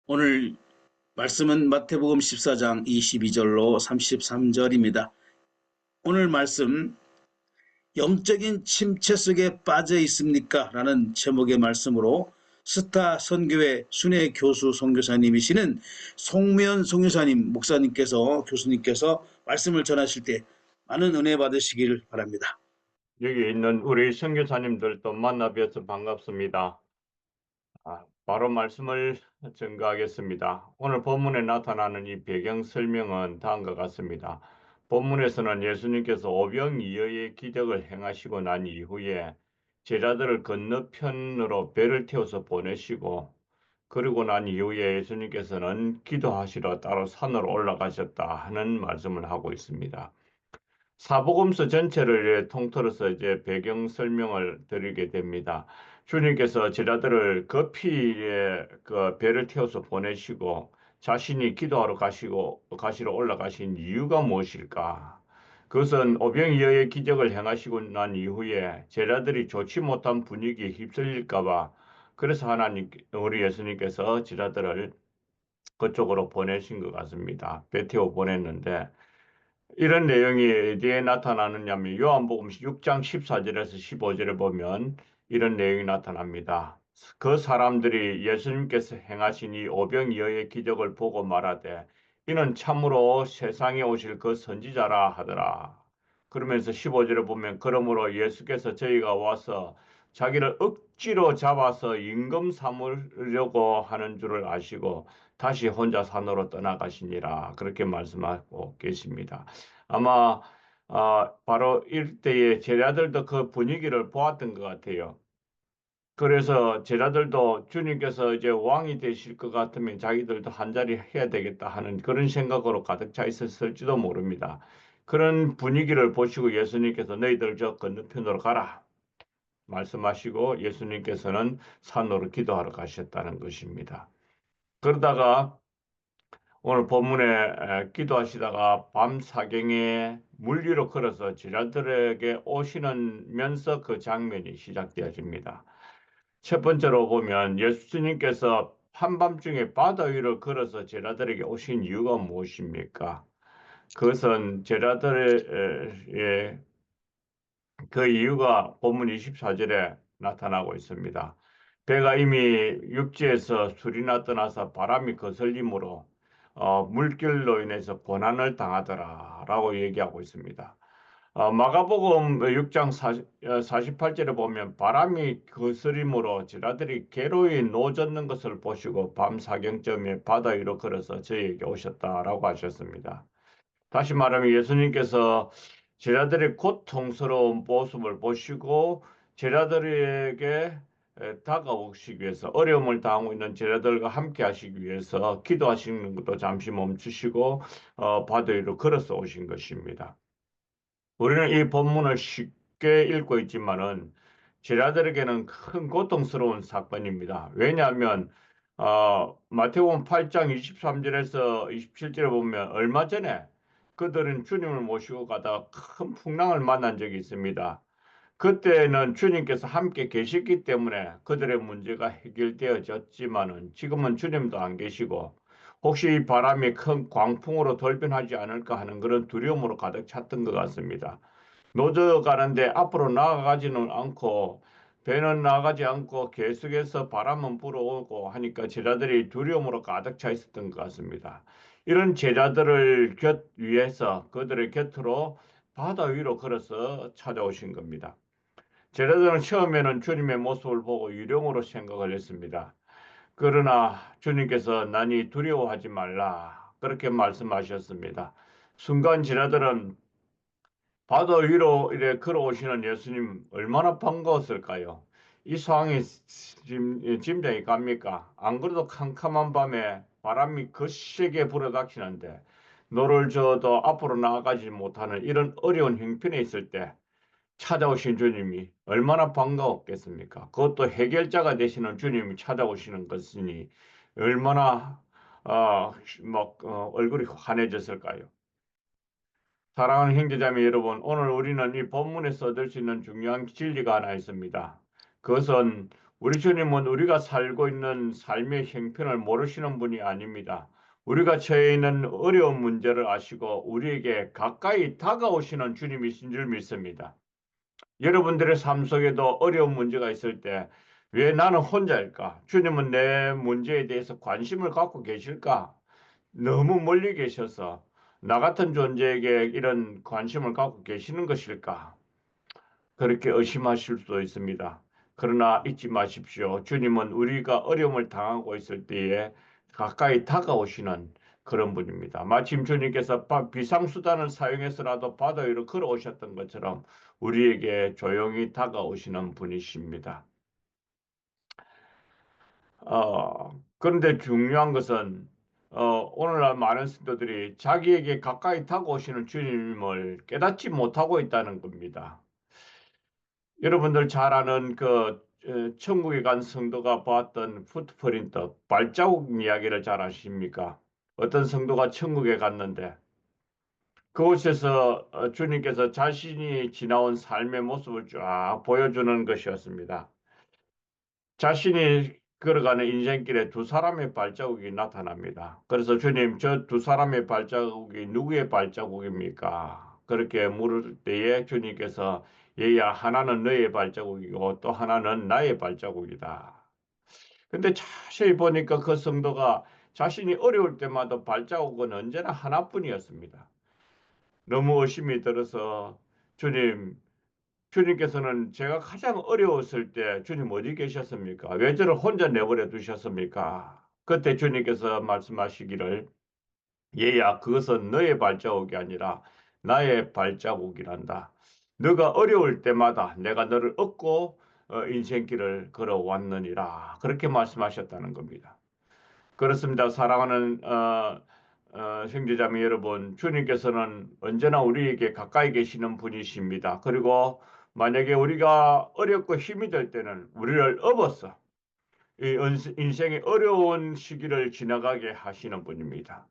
오늘 말씀은 마태복음 14장 22절로 33절입니다. 오늘 말씀 영적인 침체 속에 빠져 있습니까? 라는 제목의 말씀으로 스타 선교회 순회 교수 선교사님이시는 송면 선교사님 교수님께서 말씀을 전하실 때 많은 은혜 받으시길 바랍니다. 여기 있는 우리 선교사님들도 만나 뵈어서 반갑습니다. 바로 말씀을 증거하겠습니다. 오늘 본문에 나타나는 이 배경 설명은 다음과 같습니다. 본문에서는 예수님께서 오병이어의 기적을 행하시고 난 이후에 제자들을 건너편으로 배를 태워서 보내시고, 그리고 난 이후에 예수님께서는 기도하시러 따로 산으로 올라가셨다 하는 말씀을 하고 있습니다. 사복음서 전체를 통틀어서 이제 배경 설명을 드리게 됩니다. 주님께서 제자들을 급히 그 배를 태워서 보내시고 자신이 기도하러 가시러 올라가신 이유가 무엇일까? 그것은 오병이어의 기적을 행하시고 난 이후에 제자들이 좋지 못한 분위기에 휩쓸릴까봐, 그래서 우리 예수님께서 제자들을 그쪽으로 보내신 것 같습니다. 배 태워 보냈는데, 이런 내용이 어디에 나타나느냐면 요한복음 6장 14절에서 15절에 보면 이런 내용이 나타납니다. 그 사람들이 예수님께서 행하신 이 오병이어의 기적을 보고 말하되 이는 참으로 세상에 오실 그 선지자라 하더라. 그러면서 15절에 보면 그러므로 예수께서 저희가 와서 자기를 억지로 잡아서 임금 삼으려고 하는 줄을 아시고 다시 혼자 산으로 떠나가시니라, 그렇게 말씀하고 계십니다. 아마 바로 이때에 제자들도 그 분위기를 보았던 것 같아요. 그래서 제자들도 주님께서 이제 왕이 되실 것 같으면 자기들도 한 자리 해야 되겠다 하는 그런 생각으로 가득 차 있었을지도 모릅니다. 그런 분위기를 보시고 예수님께서 너희들 저 건너편으로 가라 말씀하시고 예수님께서는 산으로 기도하러 가셨다는 것입니다. 그러다가 오늘 본문에 기도하시다가 밤 사경에 물 위로 걸어서 제자들에게 오시면서 그 장면이 시작되어집니다. 첫 번째로 보면 예수님께서 한밤중에 바다 위를 걸어서 제자들에게 오신 이유가 무엇입니까? 그것은 제자들의 그 이유가 본문 24절에 나타나고 있습니다. 배가 이미 육지에서 술이나 떠나서 바람이 거슬림으로 물길로 인해서 고난을 당하더라라고 얘기하고 있습니다. 마가복음 6장 48절에 보면 바람이 거스림으로 제자들이 괴로이 노젓는 것을 보시고 밤 사경쯤에 바다 위로 걸어서 저희에게 오셨다라고 하셨습니다. 다시 말하면 예수님께서 제자들의 고통스러운 모습을 보시고 제자들에게 다가오시기 위해서, 어려움을 당하고 있는 제자들과 함께 하시기 위해서 기도하시는 것도 잠시 멈추시고 바다 위로 걸어서 오신 것입니다. 우리는 이 본문을 쉽게 읽고 있지만은 제자들에게는 큰 고통스러운 사건입니다. 왜냐하면 마태복음 8장 23절에서 27절에 보면 얼마 전에 그들은 주님을 모시고 가다가 큰 풍랑을 만난 적이 있습니다. 그때는 주님께서 함께 계셨기 때문에 그들의 문제가 해결되어졌지만은 지금은 주님도 안 계시고 혹시 이 바람이 큰 광풍으로 돌변하지 않을까 하는 그런 두려움으로 가득 찼던 것 같습니다. 노져가는데 앞으로 나아가지는 않고 배는 나가지 않고 계속해서 바람은 불어오고 하니까 제자들이 두려움으로 가득 차 있었던 것 같습니다. 이런 제자들을 위해서 그들의 곁으로 바다 위로 걸어서 찾아오신 겁니다. 제자들은 처음에는 주님의 모습을 보고 유령으로 생각을 했습니다. 그러나 주님께서 나니 두려워하지 말라, 그렇게 말씀하셨습니다. 순간 제자들은 바다 위로 이래 걸어오시는 예수님 얼마나 반가웠을까요? 이 상황이 짐작이 갑니까? 안 그래도 캄캄한 밤에 바람이 거세게 불어닥치는데 노를 저어도 앞으로 나아가지 못하는 이런 어려운 형편에 있을 때 찾아오신 주님이 얼마나 반가웠겠습니까? 그것도 해결자가 되시는 주님이 찾아오시는 것이니 얼마나 얼굴이 환해졌을까요? 사랑하는 형제자매 여러분, 오늘 우리는 이 본문에 써들 수 있는 중요한 진리가 하나 있습니다. 그것은 우리 주님은 우리가 살고 있는 삶의 형편을 모르시는 분이 아닙니다. 우리가 처해 있는 어려운 문제를 아시고 우리에게 가까이 다가오시는 주님이신 줄 믿습니다. 여러분들의 삶 속에도 어려운 문제가 있을 때 왜 나는 혼자일까? 주님은 내 문제에 대해서 관심을 갖고 계실까? 너무 멀리 계셔서 나 같은 존재에게 이런 관심을 갖고 계시는 것일까? 그렇게 의심하실 수도 있습니다. 그러나 잊지 마십시오. 주님은 우리가 어려움을 당하고 있을 때에 가까이 다가오시는 그런 분입니다. 마침 주님께서 비상수단을 사용해서라도 바다 위로 걸어오셨던 것처럼 우리에게 조용히 다가오시는 분이십니다. 그런데 중요한 것은 오늘날 많은 성도들이 자기에게 가까이 다가오시는 주님을 깨닫지 못하고 있다는 겁니다. 여러분들 잘 아는 천국에 간 성도가 봤던 푸트프린트, 발자국 이야기를 잘 아십니까? 어떤 성도가 천국에 갔는데 그곳에서 주님께서 자신이 지나온 삶의 모습을 쫙 보여주는 것이었습니다. 자신이 걸어가는 인생길에 두 사람의 발자국이 나타납니다. 그래서 주님, 저 두 사람의 발자국이 누구의 발자국입니까? 그렇게 물을 때에 주님께서 얘야, 하나는 너의 발자국이고 또 하나는 나의 발자국이다. 근데 자세히 보니까 그 성도가 자신이 어려울 때마다 발자국은 언제나 하나뿐이었습니다. 너무 의심이 들어서 주님께서는 제가 가장 어려웠을 때 주님 어디 계셨습니까? 왜 저를 혼자 내버려 두셨습니까? 그때 주님께서 말씀하시기를 얘야 그것은 너의 발자국이 아니라 나의 발자국이란다. 너가 어려울 때마다 내가 너를 얻고 인생길을 걸어왔느니라. 그렇게 말씀하셨다는 겁니다. 그렇습니다. 사랑하는 형제자매 여러분, 주님께서는 언제나 우리에게 가까이 계시는 분이십니다. 그리고 만약에 우리가 어렵고 힘이 들 때는 우리를 업어서 이 인생의 어려운 시기를 지나가게 하시는 분입니다.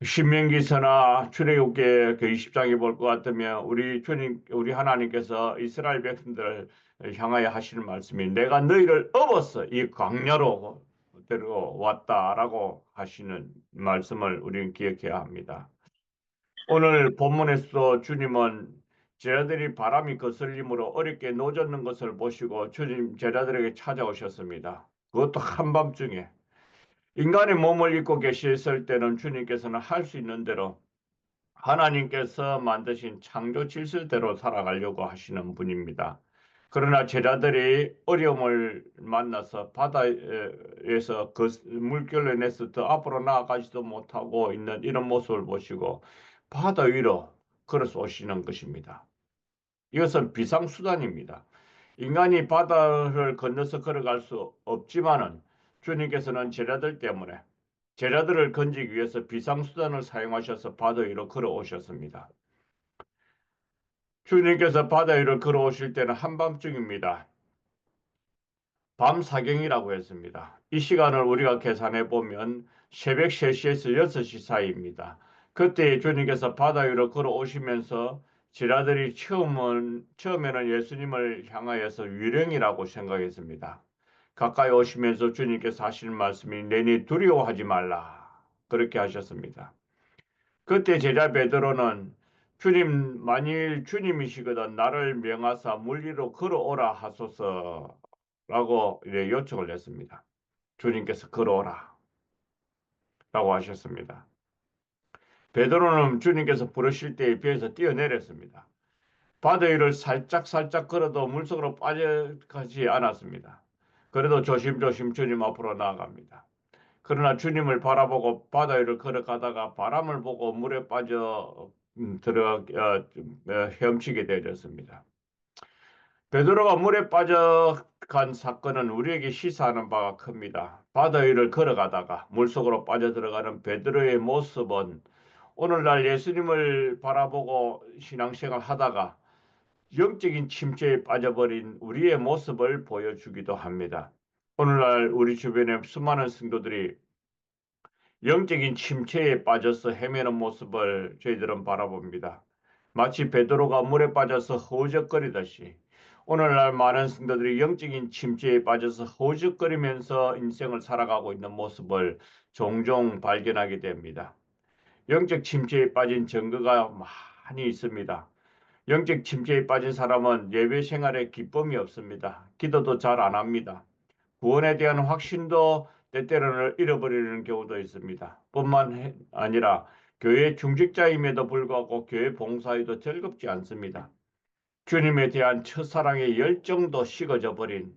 신명기서나 출애굽기 그 20장에 볼 것 같으면 우리 하나님께서 이스라엘 백성들을 향하여 하시는 말씀이 내가 너희를 업어서 이 광야로 데려왔다라고 하시는 말씀을 우리는 기억해야 합니다. 오늘 본문에서 주님은 제자들이 바람이 거슬림으로 어렵게 노젓는 것을 보시고 주님 제자들에게 찾아오셨습니다. 그것도 한밤중에. 인간의 몸을 입고 계셨을 때는 주님께서는 할 수 있는 대로 하나님께서 만드신 창조 질서대로 살아가려고 하시는 분입니다. 그러나 제자들이 어려움을 만나서 바다에서 그 물결로 인해서 더 앞으로 나아가지도 못하고 있는 이런 모습을 보시고 바다 위로 걸어서 오시는 것입니다. 이것은 비상수단입니다. 인간이 바다를 건너서 걸어갈 수 없지만은 주님께서는 제자들 때문에 제자들을 건지기 위해서 비상수단을 사용하셔서 바다 위로 걸어오셨습니다. 주님께서 바다 위로 걸어오실 때는 한밤중입니다. 밤 사경이라고 했습니다. 이 시간을 우리가 계산해 보면 새벽 3시에서 6시 사이입니다. 그때 주님께서 바다 위로 걸어오시면서 제자들이 처음에는 예수님을 향하여서 유령이라고 생각했습니다. 가까이 오시면서 주님께서 하시는 말씀이 너희 두려워하지 말라. 그렇게 하셨습니다. 그때 제자 베드로는 주님 만일 주님이시거든 나를 명하사 물 위로 걸어오라 하소서라고 요청을 했습니다. 주님께서 걸어오라 라고 하셨습니다. 베드로는 주님께서 부르실 때에 비해서 뛰어내렸습니다. 바다 위를 살짝 걸어도 물속으로 빠져가지 않았습니다. 그래도 조심조심 주님 앞으로 나아갑니다. 그러나 주님을 바라보고 바다 위를 걸어가다가 바람을 보고 물에 빠져 헤엄치게 되었습니다. 베드로가 물에 빠져간 사건은 우리에게 시사하는 바가 큽니다. 바다 위를 걸어가다가 물속으로 빠져들어가는 베드로의 모습은 오늘날 예수님을 바라보고 신앙생활 하다가 영적인 침체에 빠져버린 우리의 모습을 보여주기도 합니다. 오늘날 우리 주변에 수많은 성도들이 영적인 침체에 빠져서 헤매는 모습을 저희들은 바라봅니다. 마치 베드로가 물에 빠져서 허우적거리듯이 오늘날 많은 성도들이 영적인 침체에 빠져서 허우적거리면서 인생을 살아가고 있는 모습을 종종 발견하게 됩니다. 영적 침체에 빠진 증거가 많이 있습니다. 영적 침체에 빠진 사람은 예배 생활에 기쁨이 없습니다. 기도도 잘 안 합니다. 구원에 대한 확신도 때때로는 잃어버리는 경우도 있습니다. 뿐만 아니라 교회 중직자임에도 불구하고 교회 봉사에도 즐겁지 않습니다. 주님에 대한 첫사랑의 열정도 식어져 버린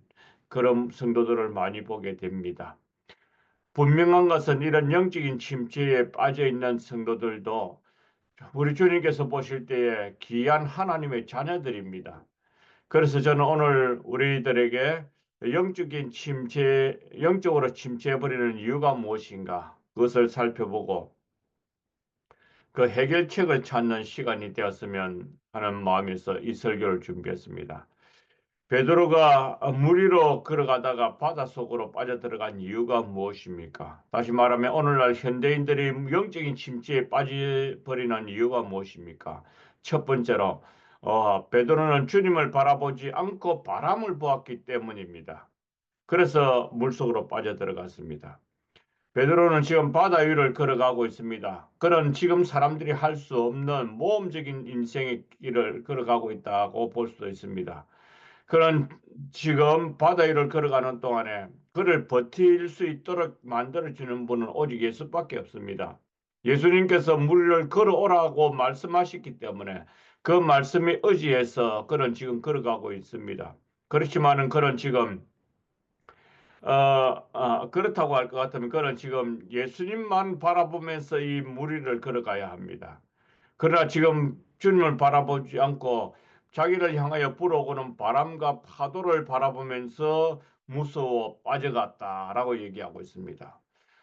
그런 성도들을 많이 보게 됩니다. 분명한 것은 이런 영적인 침체에 빠져 있는 성도들도 우리 주님께서 보실 때에 귀한 하나님의 자녀들입니다. 그래서 저는 오늘 우리들에게 영적으로 침체해버리는 이유가 무엇인가 그것을 살펴보고 그 해결책을 찾는 시간이 되었으면 하는 마음에서 이 설교를 준비했습니다. 베드로가 물 위로 걸어가다가 바닷속으로 빠져들어간 이유가 무엇입니까? 다시 말하면 오늘날 현대인들이 영적인 침체에 빠져버리는 이유가 무엇입니까? 첫 번째로 베드로는 주님을 바라보지 않고 바람을 보았기 때문입니다. 그래서 물속으로 빠져들어갔습니다. 베드로는 지금 바다 위를 걸어가고 있습니다. 그는 지금 사람들이 할 수 없는 모험적인 인생의 길을 걸어가고 있다고 볼 수도 있습니다. 그는 지금 바다 위를 걸어가는 동안에 그를 버틸 수 있도록 만들어주는 분은 오직 예수밖에 없습니다. 예수님께서 물을 걸어오라고 말씀하셨기 때문에 그 말씀에 의지해서 그는 지금 걸어가고 있습니다. 그렇지만은 그는 지금 그렇다고 할 것 같으면 그는 지금 예수님만 바라보면서 이 물 위를 걸어가야 합니다. 그러나 지금 주님을 바라보지 않고 자기를 향하여 불어오는 바람과 파도를 바라보면서 무서워 빠져갔다라고 얘기하고 있습니다.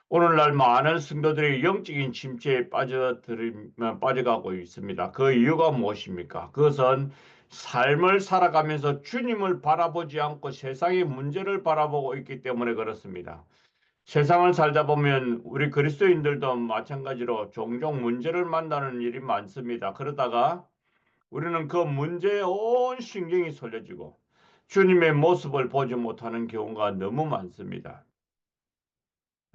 오늘날 많은 성도들이 영적인 침체에 빠져가고 있습니다. 그 이유가 무엇입니까? 그것은 삶을 살아가면서 주님을 바라보지 않고 세상의 문제를 바라보고 있기 때문에 그렇습니다. 세상을 살다 보면 우리 그리스도인들도 마찬가지로 종종 문제를 만나는 일이 많습니다. 그러다가 우리는 그 문제에 온 신경이 쏠려지고 주님의 모습을 보지 못하는 경우가 너무 많습니다.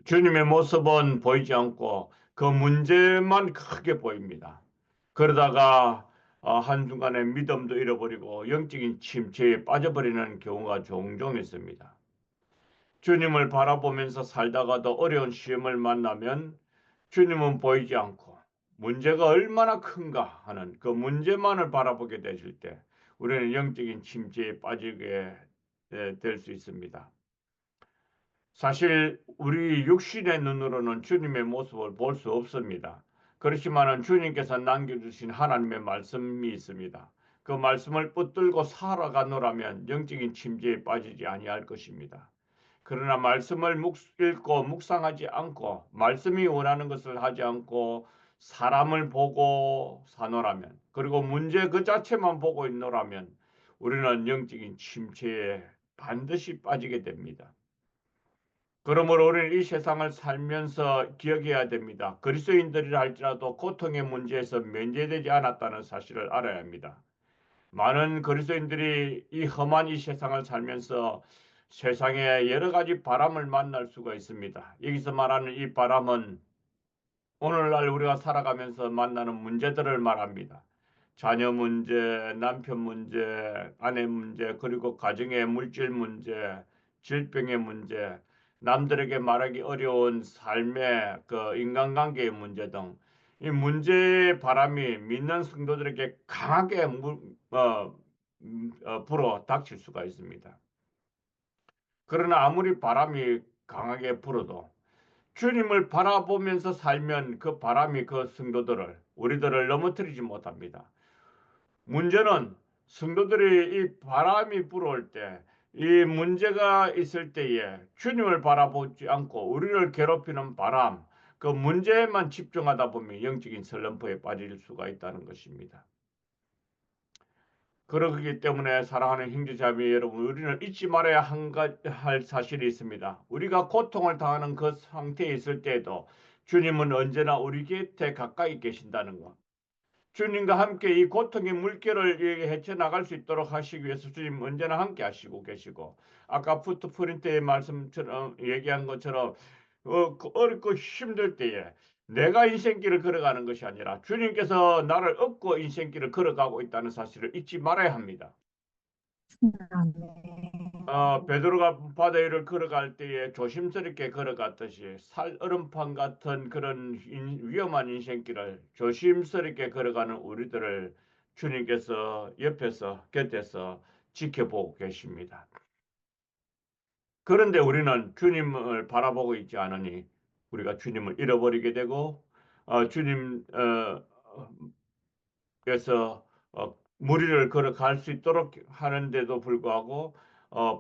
주님의 모습은 보이지 않고 그 문제만 크게 보입니다. 그러다가 한순간에 믿음도 잃어버리고 영적인 침체에 빠져버리는 경우가 종종 있습니다. 주님을 바라보면서 살다가도 어려운 시험을 만나면 주님은 보이지 않고 문제가 얼마나 큰가 하는 그 문제만을 바라보게 되실 때 우리는 영적인 침체에 빠지게 될 수 있습니다. 사실 우리 육신의 눈으로는 주님의 모습을 볼 수 없습니다. 그렇지만 주님께서 남겨주신 하나님의 말씀이 있습니다. 그 말씀을 붙들고 살아가노라면 영적인 침체에 빠지지 아니할 것입니다. 그러나 말씀을 읽고 묵상하지 않고 말씀이 원하는 것을 하지 않고 사람을 보고 사노라면 그리고 문제 그 자체만 보고 있노라면 우리는 영적인 침체에 반드시 빠지게 됩니다. 그러므로 우리는 이 세상을 살면서 기억해야 됩니다. 그리스도인들이라 할지라도 고통의 문제에서 면제되지 않았다는 사실을 알아야 합니다. 많은 그리스도인들이 이 험한 이 세상을 살면서 세상에 여러 가지 바람을 만날 수가 있습니다. 여기서 말하는 이 바람은 오늘날 우리가 살아가면서 만나는 문제들을 말합니다. 자녀 문제, 남편 문제, 아내 문제, 그리고 가정의 물질 문제, 질병의 문제, 남들에게 말하기 어려운 삶의 그 인간관계의 문제 등 이 문제의 바람이 믿는 성도들에게 강하게 불어 닥칠 수가 있습니다. 그러나 아무리 바람이 강하게 불어도 주님을 바라보면서 살면 그 바람이 그 성도들을 우리들을 넘어뜨리지 못합니다. 문제는 성도들이 이 바람이 불어올 때, 이 문제가 있을 때에 주님을 바라보지 않고 우리를 괴롭히는 바람, 그 문제에만 집중하다 보면 영적인 슬럼프에 빠질 수가 있다는 것입니다. 그렇기 때문에 사랑하는 형제자매 여러분, 우리는 잊지 말아야 할 사실이 있습니다. 우리가 고통을 당하는 그 상태에 있을 때에도 주님은 언제나 우리 곁에 가까이 계신다는 것. 주님과 함께 이 고통의 물결을 헤쳐나갈 수 있도록 하시기 위해서 주님 언제나 함께 하시고 계시고, 아까 푸트프린트의 말씀처럼 얘기한 것처럼 어렵고 힘들 때에 내가 인생길을 걸어가는 것이 아니라 주님께서 나를 업고 인생길을 걸어가고 있다는 사실을 잊지 말아야 합니다. 아멘. 베드로가 바다 위를 걸어갈 때에 조심스럽게 걸어갔듯이 살얼음판 같은 그런 위험한 인생길을 조심스럽게 걸어가는 우리들을 주님께서 옆에서 곁에서 지켜보고 계십니다. 그런데 우리는 주님을 바라보고 있지 않으니 우리가 주님을 잃어버리게 되고, 주님께서 무리를 걸어갈 수 있도록 하는데도 불구하고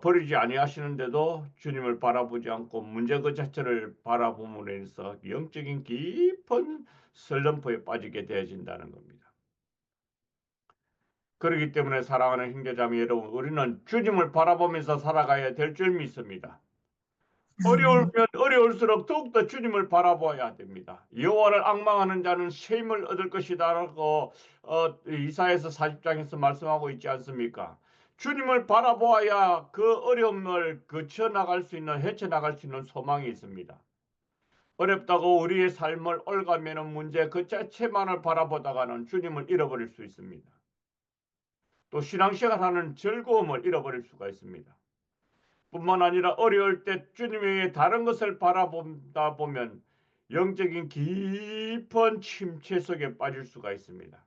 버리지 아니하시는데도 주님을 바라보지 않고 문제 그 자체를 바라봄으로 인해서 영적인 깊은 슬럼프에 빠지게 되어진다는 겁니다. 그렇기 때문에 사랑하는 형제자매 여러분, 우리는 주님을 바라보면서 살아가야 될 줄 믿습니다. 어려우면 어려울수록 더욱더 주님을 바라보아야 됩니다. 여호와를 앙망하는 자는 새 힘을 얻을 것이다라고 이사야서 40장에서 말씀하고 있지 않습니까? 주님을 바라보아야 그 어려움을 헤쳐나갈 수 있는 소망이 있습니다. 어렵다고 우리의 삶을 올가매는 문제 그 자체만을 바라보다가는 주님을 잃어버릴 수 있습니다. 또 신앙생활하는 즐거움을 잃어버릴 수가 있습니다. 뿐만 아니라 어려울 때 주님의 다른 것을 바라보다 보면 영적인 깊은 침체 속에 빠질 수가 있습니다.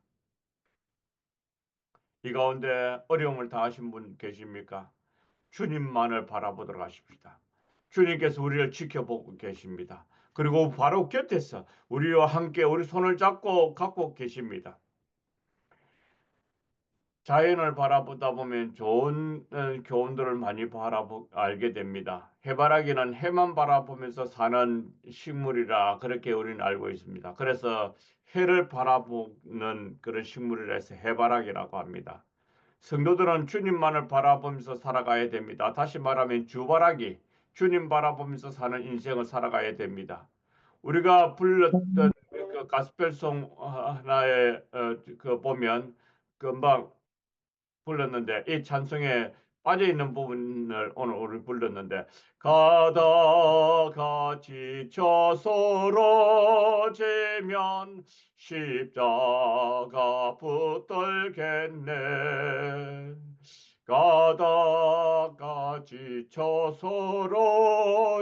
이 가운데 어려움을 당하신 분 계십니까? 주님만을 바라보도록 하십시다. 주님께서 우리를 지켜보고 계십니다. 그리고 바로 곁에서 우리와 함께 우리 손을 잡고 갖고 계십니다. 자연을 바라보다 보면 좋은 교훈들을 많이 알게 됩니다. 해바라기는 해만 바라보면서 사는 식물이라 그렇게 우리는 알고 있습니다. 그래서 해를 바라보는 그런 식물이라 해서 해바라기라고 합니다. 성도들은 주님만을 바라보면서 살아가야 됩니다. 다시 말하면 주바라기, 주님 바라보면서 사는 인생을 살아가야 됩니다. 우리가 불렀던 그 가스펠송 하나에 보면 금방 불렀는데, 이 찬송에 빠져있는 부분을 오늘 우리 불렀는데, 가다가 지쳐 쓰러지면 십자가 붙들겠네. 가다가 지쳐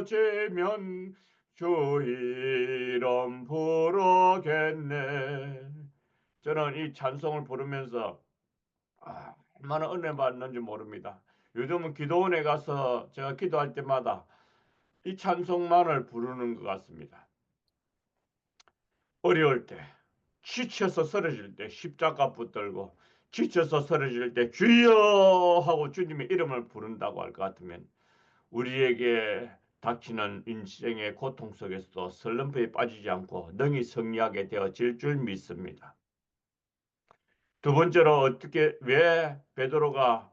쓰러지면 주 이름 부르겠네. 저는 이 찬송을 부르면서 얼마나 은혜 받는지 모릅니다. 요즘은 기도원에 가서 제가 기도할 때마다 이 찬송만을 부르는 것 같습니다. 어려울 때, 지쳐서 쓰러질 때 십자가 붙들고 지쳐서 쓰러질 때 주여 하고 주님의 이름을 부른다고 할 것 같으면 우리에게 닥치는 인생의 고통 속에서도 슬럼프에 빠지지 않고 능히 승리하게 되어질 줄 믿습니다. 두 번째로 왜 베드로가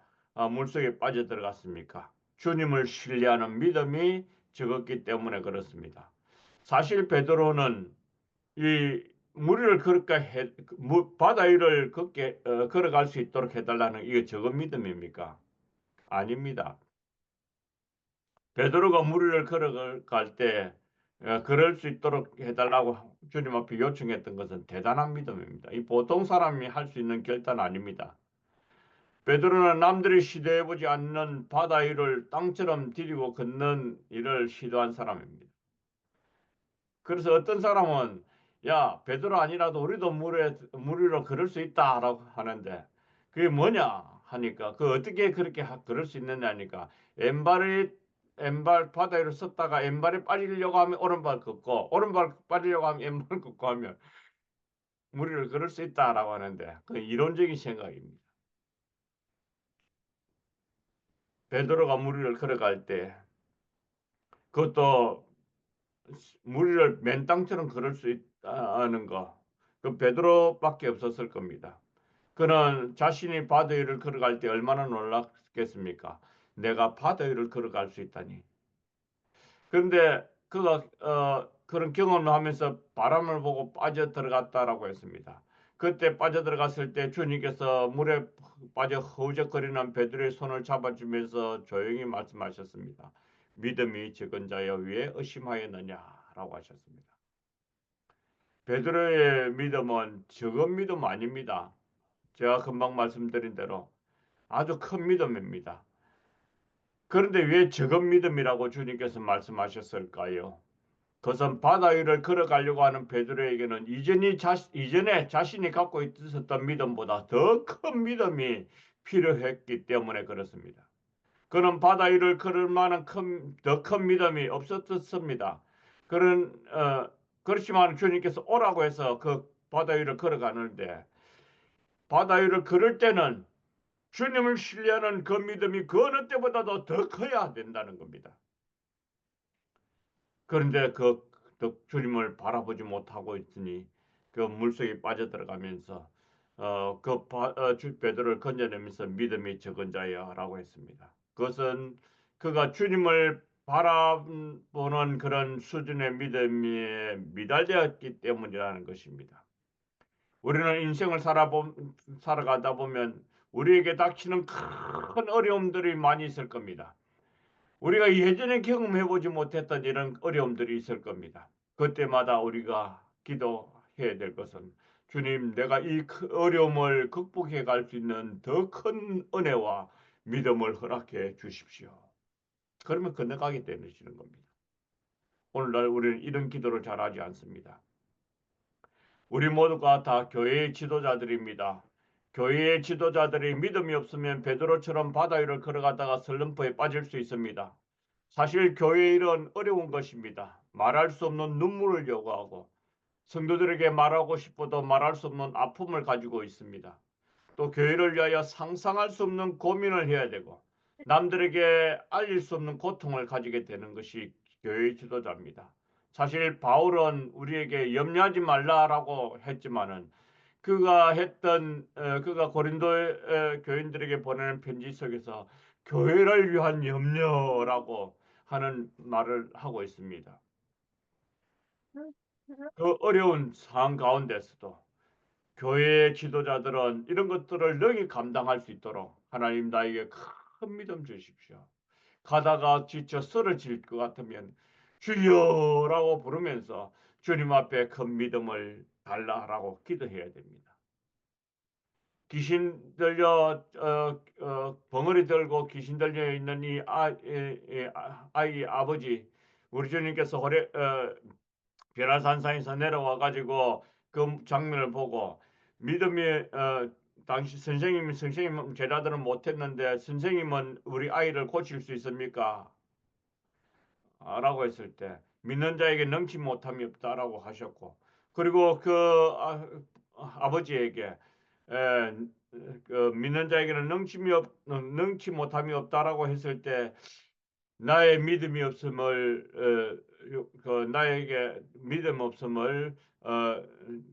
물속에 빠져들어갔습니까? 주님을 신뢰하는 믿음이 적었기 때문에 그렇습니다. 사실 베드로는 이 바다 위를 걸어갈 수 있도록 해달라는 이게 적은 믿음입니까? 아닙니다. 베드로가 물 위를 걸어갈 때 그럴 수 있도록 해달라고 주님 앞에 요청했던 것은 대단한 믿음입니다. 이 보통 사람이 할 수 있는 결단 아닙니다. 베드로는 남들이 시도해보지 않는 바다 위를 땅처럼 디디고 걷는 일을 시도한 사람입니다. 그래서 어떤 사람은 야, 베드로 아니라도 우리도 물 위로 걸을 수 있다라고 하는데 그게 뭐냐 하니까 그 어떻게 그렇게 걸을 수 있느냐 하니까 왼발 바다 위로 섰다가 왼발이 빠지려고 하면 오른발 걷고 오른발 빠지려고 하면 왼발 걷고 하면 물 위를 걸을 수 있다라고 하는데 그 이론적인 생각입니다. 베드로가 물 위를 걸어갈 때 그것도 물 위를 맨 땅처럼 걸을 수 있다는 거, 그 베드로밖에 없었을 겁니다. 그는 자신이 바다 위를 걸어갈 때 얼마나 놀랐겠습니까? 내가 바다 위를 걸어갈 수 있다니. 그런데 그가 그런 경험을 하면서 바람을 보고 빠져 들어갔다라고 했습니다. 그때 빠져들어갔을 때 주님께서 물에 빠져 허우적거리는 베드로의 손을 잡아주면서 조용히 말씀하셨습니다. 믿음이 적은 자여 왜 의심하였느냐라고 하셨습니다. 베드로의 믿음은 적은 믿음 아닙니다. 제가 금방 말씀드린 대로 아주 큰 믿음입니다. 그런데 왜 적은 믿음이라고 주님께서 말씀하셨을까요? 그것은 바다 위를 걸어가려고 하는 베드로에게는 이전에 자신이 갖고 있었던 믿음보다 더 큰 믿음이 필요했기 때문에 그렇습니다. 그는 바다 위를 걸을 만한 더 큰 믿음이 없었습니다. 그렇지만 주님께서 오라고 해서 그 바다 위를 걸어가는데 바다 위를 걸을 때는 주님을 신뢰하는 그 믿음이 그 어느 때보다도 더 커야 된다는 겁니다. 그런데 그 주님을 바라보지 못하고 있으니 그 물속에 빠져들어가면서 베드로를 건져내면서 믿음이 적은 자여라고 했습니다. 그것은 그가 주님을 바라보는 그런 수준의 믿음에 미달되었기 때문이라는 것입니다. 우리는 인생을 살아가다 보면 우리에게 닥치는 큰 어려움들이 많이 있을 겁니다. 우리가 예전에 경험해보지 못했던 이런 어려움들이 있을 겁니다. 그때마다 우리가 기도해야 될 것은 주님, 내가 이 어려움을 극복해 갈 수 있는 더 큰 은혜와 믿음을 허락해 주십시오. 그러면 건너가게 되시는 겁니다. 오늘날 우리는 이런 기도를 잘하지 않습니다. 우리 모두가 다 교회의 지도자들입니다. 교회의 지도자들이 믿음이 없으면 베드로처럼 바다 위를 걸어가다가 슬럼프에 빠질 수 있습니다. 사실 교회의 일은 어려운 것입니다. 말할 수 없는 눈물을 요구하고 성도들에게 말하고 싶어도 말할 수 없는 아픔을 가지고 있습니다. 또 교회를 위하여 상상할 수 없는 고민을 해야 되고 남들에게 알릴 수 없는 고통을 가지게 되는 것이 교회의 지도자입니다. 사실 바울은 우리에게 염려하지 말라라고 했지만은 그가 고린도 교인들에게 보내는 편지 속에서 교회를 위한 염려라고 하는 말을 하고 있습니다. 그 어려운 상황 가운데서도 교회의 지도자들은 이런 것들을 능히 감당할 수 있도록 하나님 나에게 큰 믿음 주십시오. 가다가 지쳐 쓰러질 것 같으면 주여라고 부르면서 주님 앞에 큰 믿음을 달라라고 기도해야 됩니다. 귀신 들려 벙어리 들고 귀신 들려 있는 이 아이 아버지 우리 주님께서 베라산상에서 내려와 가지고 그 장면을 보고 믿음이 당시 선생님 제자들은 못했는데 선생님은 우리 아이를 고칠 수 있습니까? 라고 했을 때 믿는 자에게 능치 못함이 없다라고 하셨고 그리고 아버지에게 믿는 자에게는 능치 못함이 없다라고 했을 때 나의 믿음이 없음을 나에게 믿음 없음을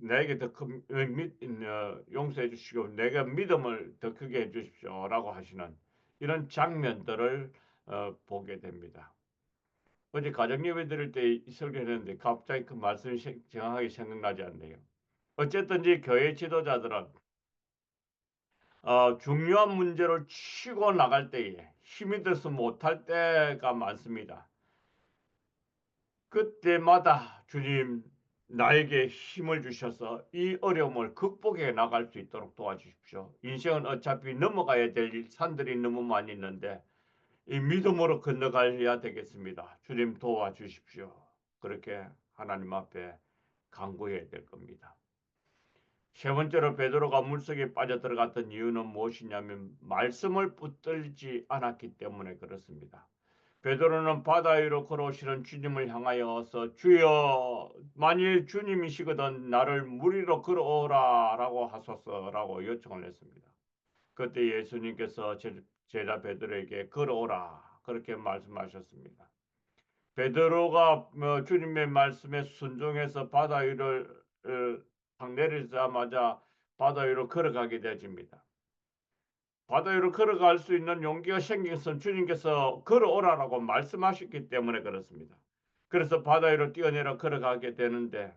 나에게 더 큰 용서해 주시고 내가 믿음을 더 크게 해 주십시오라고 하시는 이런 장면들을 보게 됩니다. 어제 가정예배 드릴 때 설교했는데 갑자기 그 말씀이 정확하게 생각나지 않네요. 어쨌든지 교회 지도자들은 중요한 문제를 치고 나갈 때에 힘이 들어서 못할 때가 많습니다. 그때마다 주님 나에게 힘을 주셔서 이 어려움을 극복해 나갈 수 있도록 도와주십시오. 인생은 어차피 넘어가야 될 산들이 너무 많이 있는데 이 믿음으로 건너가야 되겠습니다. 주님 도와주십시오. 그렇게 하나님 앞에 간구해야 될 겁니다. 세 번째로 베드로가 물속에 빠져들어갔던 이유는 무엇이냐면 말씀을 붙들지 않았기 때문에 그렇습니다. 베드로는 바다 위로 걸어오시는 주님을 향하여서 주여 만일 주님이시거든 나를 물 위로 걸어오라 라고 하소서라고 요청을 했습니다. 그때 예수님께서 제자 베드로에게 걸어오라 그렇게 말씀하셨습니다. 베드로가 주님의 말씀에 순종해서 바다 위를 탁 내리자마자 바다 위로 걸어가게 되집니다. 바다 위로 걸어갈 수 있는 용기가 생긴 것은 주님께서 걸어오라라고 말씀하셨기 때문에 그렇습니다. 그래서 바다 위로 뛰어내려 걸어가게 되는데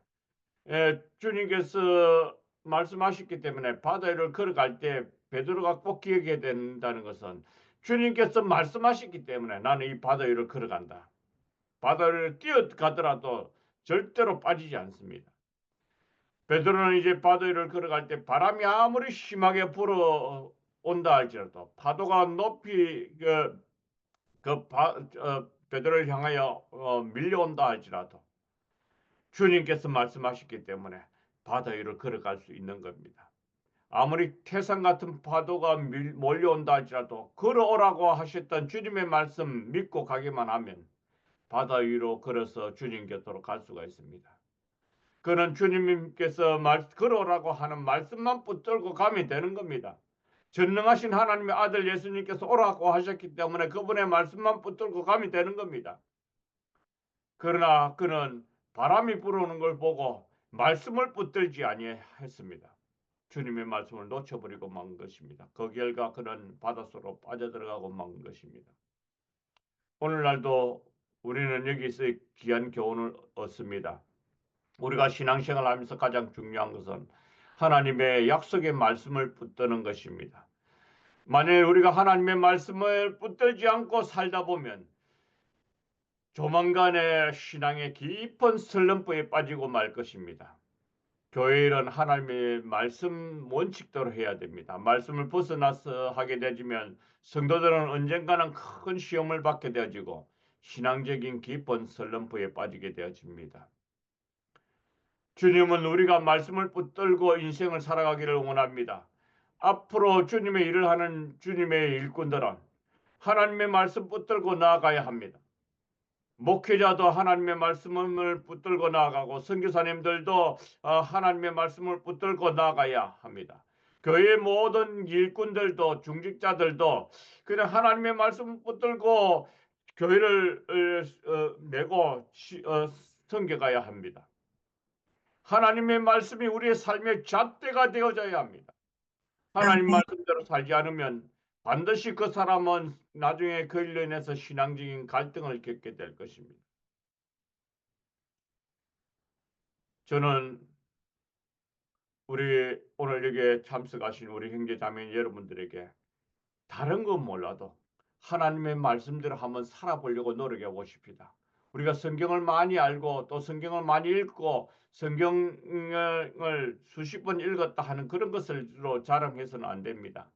주님께서 말씀하셨기 때문에 바다 위를 걸어갈 때 베드로가 꼭 기억해야 된다는 것은 주님께서 말씀하셨기 때문에 나는 이 바다 위를 걸어간다. 바다를 뛰어가더라도 절대로 빠지지 않습니다. 베드로는 이제 바다 위를 걸어갈 때 바람이 아무리 심하게 불어온다 할지라도 파도가 높이 베드로를 향하여 밀려온다 할지라도 주님께서 말씀하셨기 때문에 바다 위를 걸어갈 수 있는 겁니다. 아무리 태산 같은 파도가 몰려온다 할지라도 걸어오라고 하셨던 주님의 말씀 믿고 가기만 하면 바다 위로 걸어서 주님 곁으로 갈 수가 있습니다. 그는 주님께서 걸어오라고 하는 말씀만 붙들고 가면 되는 겁니다. 전능하신 하나님의 아들 예수님께서 오라고 하셨기 때문에 그분의 말씀만 붙들고 가면 되는 겁니다. 그러나 그는 바람이 불어오는 걸 보고 말씀을 붙들지 아니했습니다. 주님의 말씀을 놓쳐버리고 만 것입니다. 그 결과 그는 바닷속으로 빠져들어가고 만 것입니다. 오늘날도 우리는 여기서 귀한 교훈을 얻습니다. 우리가 신앙생활을 하면서 가장 중요한 것은 하나님의 약속의 말씀을 붙드는 것입니다. 만약에 우리가 하나님의 말씀을 붙들지 않고 살다 보면 조만간에 신앙의 깊은 슬럼프에 빠지고 말 것입니다. 교회 일은 하나님의 말씀 원칙대로 해야 됩니다. 말씀을 벗어나서 하게 되면 성도들은 언젠가는 큰 시험을 받게 되어지고 신앙적인 깊은 슬럼프에 빠지게 되어집니다. 주님은 우리가 말씀을 붙들고 인생을 살아가기를 원합니다. 앞으로 주님의 일을 하는 주님의 일꾼들은 하나님의 말씀 붙들고 나아가야 합니다. 목회자도 하나님의 말씀을 붙들고 나아가고 선교사님들도 하나님의 말씀을 붙들고 나아가야 합니다. 교회의 모든 일꾼들도 중직자들도 그냥 하나님의 말씀을 붙들고 교회를 내고 섬겨가야 합니다. 하나님의 말씀이 우리의 삶의 잣대가 되어져야 합니다. 하나님 말씀대로 살지 않으면 반드시 그 사람은 나중에 그 일로 인해서 신앙적인 갈등을 겪게 될 것입니다. 저는 우리 오늘 여기에 참석하신 우리 형제 자매 여러분들에게 다른 건 몰라도 하나님의 말씀대로 한번 살아보려고 노력해 보십시다. 우리가 성경을 많이 알고 또 성경을 많이 읽고 성경을 수십 번 읽었다 하는 그런 것으로 자랑해서는 안 됩니다.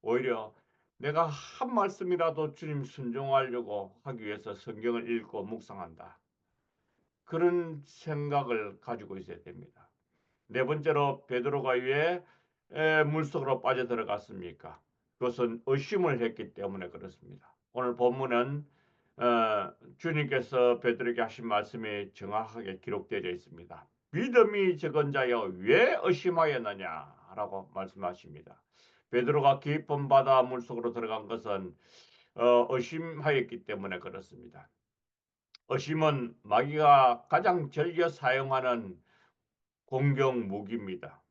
오히려 내가 한 말씀이라도 주님 순종하려고 하기 위해서 성경을 읽고 묵상한다. 그런 생각을 가지고 있어야 됩니다. 네 번째로 베드로가 왜 물속으로 빠져들어갔습니까? 그것은 의심을 했기 때문에 그렇습니다. 오늘 본문은 주님께서 베드로에게 하신 말씀이 정확하게 기록되어 있습니다. 믿음이 적은 자여 왜 의심하였느냐라고 말씀하십니다. 베드로가 깊은 바다 물속으로 들어간 것은 의심하였기 때문에 그렇습니다. 의심은 마귀가 가장 즐겨 사용하는 공격 무기입니다.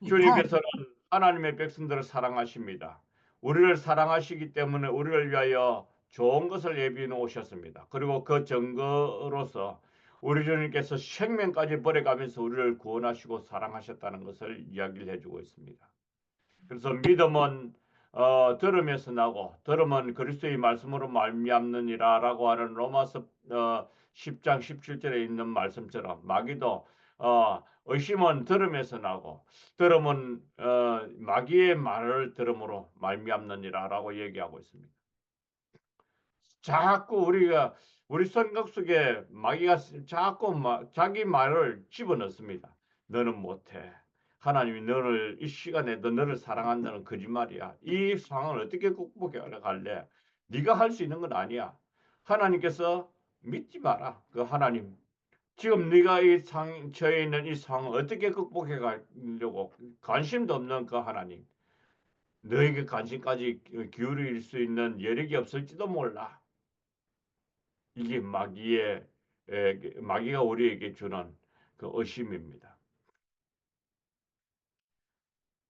주님께서는 하나님의 백성들을 사랑하십니다. 우리를 사랑하시기 때문에 우리를 위하여 좋은 것을 예비해 놓으셨습니다. 그리고 그 증거로서 우리 주님께서 생명까지 버려가면서 우리를 구원하시고 사랑하셨다는 것을 이야기를 해주고 있습니다. 그래서 믿음은 들음에서 나고 들음은 그리스도의 말씀으로 말미암느니라라고 하는 로마서 10장 17절에 있는 말씀처럼 마귀도 의심은 들음에서 나고 들음은 마귀의 말을 들음으로 말미암느니라라고 얘기하고 있습니다. 자꾸 우리 생각 속에 마귀가 자꾸 자기 말을 집어넣습니다. 너는 못해. 하나님이 너를 이 시간에 너를 사랑한다는 거짓말이야. 이 상황을 어떻게 극복해 갈래? 네가 할 수 있는 건 아니야. 하나님께서 믿지 마라. 그 하나님. 지금 네가 처해 있는 이 상황을 어떻게 극복해 가려고 관심도 없는 그 하나님. 너에게 관심까지 기울일 수 있는 여력이 없을지도 몰라. 이게 마귀가 우리에게 주는 그 의심입니다.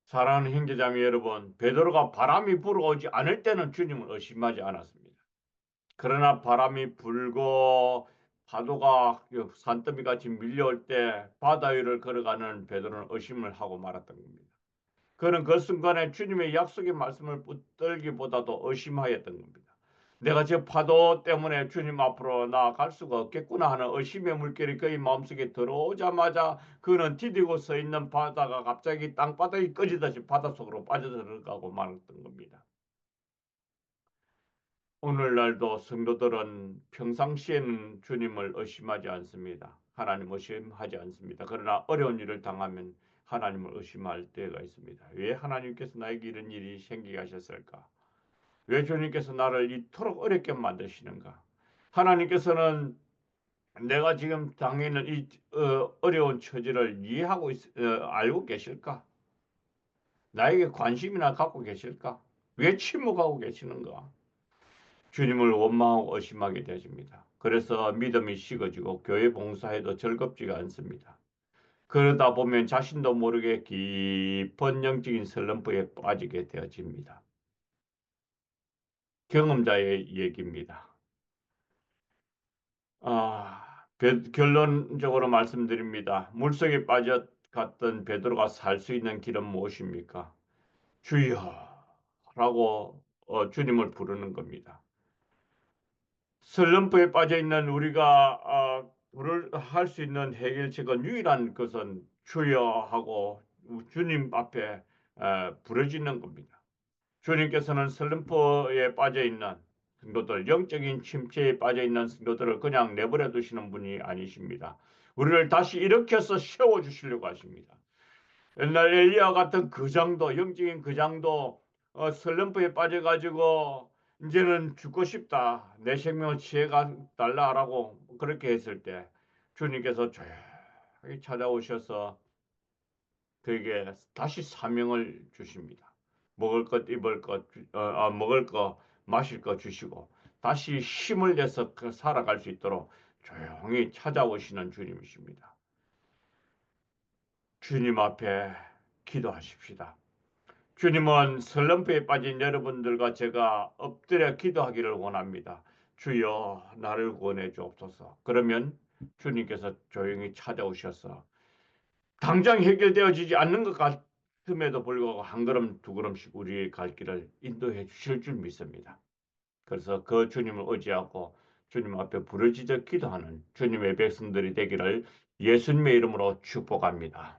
사랑하는 형제자매 여러분, 베드로가 바람이 불어오지 않을 때는 주님을 의심하지 않았습니다. 그러나 바람이 불고 파도가 산더미 같이 밀려올 때 바다 위를 걸어가는 베드로는 의심을 하고 말았던 겁니다. 그는 그 순간에 주님의 약속의 말씀을 붙들기보다도 의심하였던 겁니다. 내가 저 파도 때문에 주님 앞으로 나아갈 수가 없겠구나 하는 의심의 물결이 그의 마음속에 들어오자마자 그는 디디고 서 있는 바다가 갑자기 땅바닥이 꺼지듯이 바닷속으로 빠져들어가고 말았던 겁니다. 오늘날도 성도들은 평상시에는 주님을 의심하지 않습니다. 하나님 의심하지 않습니다. 그러나 어려운 일을 당하면 하나님을 의심할 때가 있습니다. 왜 하나님께서 나에게 이런 일이 생기게 하셨을까? 왜 주님께서 나를 이토록 어렵게 만드시는가? 하나님께서는 내가 지금 당하는 이 어려운 처지를 이해하고 알고 계실까? 나에게 관심이나 갖고 계실까? 왜 침묵하고 계시는가? 주님을 원망하고 의심하게 되십니다. 그래서 믿음이 식어지고 교회 봉사해도 즐겁지가 않습니다. 그러다 보면 자신도 모르게 깊은 영적인 슬럼프에 빠지게 되어집니다. 경험자의 얘기입니다. 결론적으로 말씀드립니다. 물속에 빠져갔던 베드로가 살 수 있는 길은 무엇입니까? 주여 라고 주님을 부르는 겁니다. 슬럼프에 빠져 있는 우리가 할 수 있는 해결책은 유일한 것은 주여 하고 주님 앞에 부르짖는 겁니다. 주님께서는 슬럼프에 빠져 있는 성도들, 영적인 침체에 빠져 있는 성도들을 그냥 내버려 두시는 분이 아니십니다. 우리를 다시 일으켜서 세워 주시려고 하십니다. 옛날 엘리야 같은 그 장도, 영적인 그 장도 슬럼프에 빠져가지고 이제는 죽고 싶다. 내 생명을 취해가 달라라고 그렇게 했을 때 주님께서 조용히 찾아오셔서 그에게 다시 사명을 주십니다. 먹을 것, 입을 것, 먹을 것, 마실 것 주시고 다시 힘을 내서 살아갈 수 있도록 조용히 찾아오시는 주님이십니다. 주님 앞에 기도하십시다. 주님은 슬럼프에 빠진 여러분들과 제가 엎드려 기도하기를 원합니다. 주여 나를 구원해 주옵소서. 그러면 주님께서 조용히 찾아오셔서 당장 해결되어지지 않는 것 같음에도 불구하고 한 걸음 두 걸음씩 우리의 갈 길을 인도해 주실 줄 믿습니다. 그래서 그 주님을 의지하고 주님 앞에 부르짖어 기도하는 주님의 백성들이 되기를 예수님의 이름으로 축복합니다.